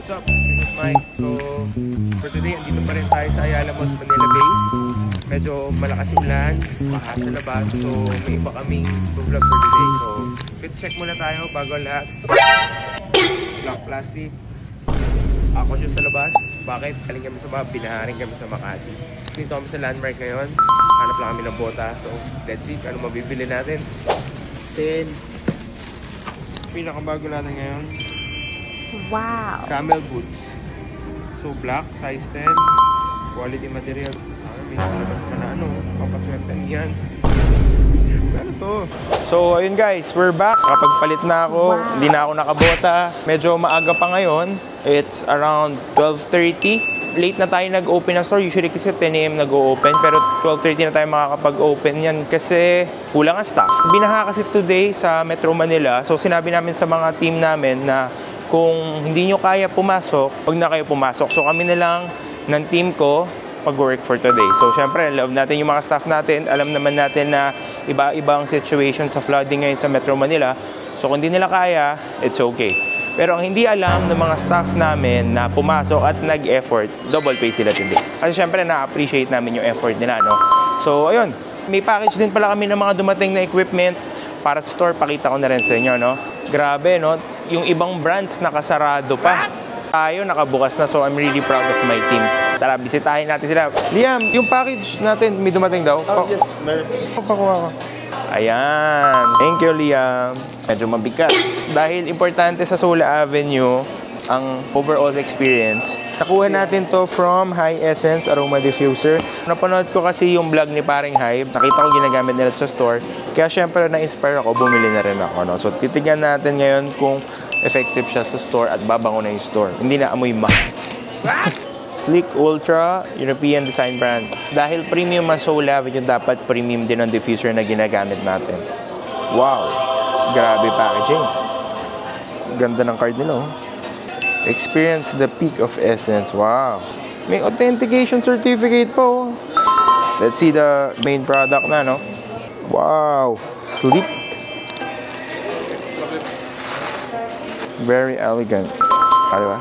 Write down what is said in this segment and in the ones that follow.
What's up? This is Mike. So, for today, andito pa rin tayo sa Ayala Malls, Manila Bay. Medyo malakas yung ulan, baka sa labas. So, may iba kaming vlog for today. So, fit check muna tayo bago lahat. Black plastic. Ako siya sa labas. Bakit? Galing kami sa mga pinaharing kami sa Makati. Dito kami sa Landmark ngayon. Hanap lang kami ng bota. So, let's see ano mabibili natin. Then, pinakabago natin ngayon. Wow! Camel boots. So black, size 10. Quality material. May nakalabas pa na papaswertan yan. Ano to? So ayun guys, we're back. Kapagpalit na ako. Wow. Hindi na ako nakabota. Medyo maaga pa ngayon. It's around 12:30. Late na tayo nag-open ng store. Usually kasi 10 AM nag-o-open. Pero 12:30 na tayo makakapag-open yan kasi kulang ang stock. Binaha kasi today sa Metro Manila. So sinabi namin sa mga team namin na kung hindi nyo kaya pumasok, huwag na kayo pumasok. So kami na lang ng team ko mag-work for today. So syempre, love natin yung mga staff natin. Alam naman natin na iba-ibang situation sa flooding ngayon sa Metro Manila. So kung hindi nila kaya, it's okay. Pero ang hindi alam ng mga staff namin na pumasok at nag-effort, double pay sila today. Kasi syempre, na-appreciate namin yung effort nila, no? So ayun, may package din pala kami ng mga dumating na equipment para sa store. Pakita ko na rin sa inyo, no? Grabe, no? Yung ibang brands nakasarado pa. Tayo nakabukas na, so I'm really proud of my team. Tara, bisitahin natin sila. Liam, yung package natin, may dumating daw? Oh, yes, meron. Pakuha ko. Ayan. Thank you, Liam. Medyo mabigat. Dahil importante sa Sola Avenue ang overall experience. Nakuha natin to from High Essence Aroma Diffuser. Napanood ko kasi yung vlog ni Paring Hype. Nakita ko ginagamit nila sa store. Kaya syempre na-inspire ako, bumili na rin ako. No? So titignan natin ngayon kung effective siya sa store at babango na yung store. Hindi na amoy Sleek Ultra European Design Brand. Dahil premium ang Sola Avenue, dapat premium din ang diffuser na ginagamit natin. Wow! Grabe packaging. Ganda ng card nila, oh. Experience the peak of essence. Wow. May authentication certificate po. Let's see the main product na, no? Wow. Sleek. Very elegant. Diba?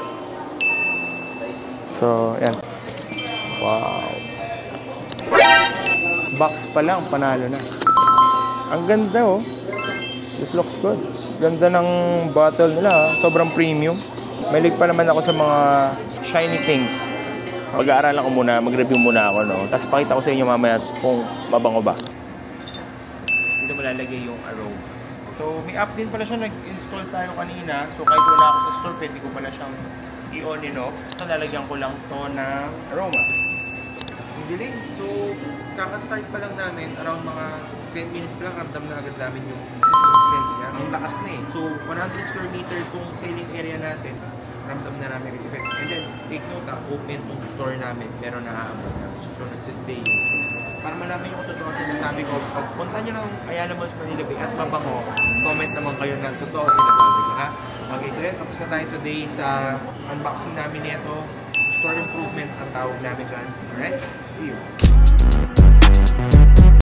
So, yan. Wow. Box pa lang, panalo na. Ang ganda, oh. This looks good. Ganda ng bottle nila, ha? Sobrang premium. Mahilig pa naman ako sa mga shiny things. Mag-aaralan ko muna, mag-review muna ako, no? Tapos pakita ko sa inyo mamaya kung mabango ba. Dito malalagay yung aroma. So, may app din pala siya. Nag-install tayo kanina. So, kahit wala ako sa store, pwede ko pala siyang i-on and off. So, lalagyan ko lang to ng aroma. Ang galing. So, kaka-start pa lang namin. Around mga 10 minutes pa lang, ramdam na agad namin yung scent niya. Ang lakas na eh. So, 100 square meter itong selling area natin. Ramdam na namin yung effect. And then, take note, open itong store namin. Pero naaamoy na. So, nagsistay yung scent. Para malaman yung totoo ang sinasabi ko, pag punta nyo ng Ayala Malls, Manila Bay at mabango, comment naman kayo na totoo sinasabi ko, ha? Okay, so yun, tapos na tayo today sa unboxing namin nito. Store improvements ang tawag namin dyan. Alright? See you!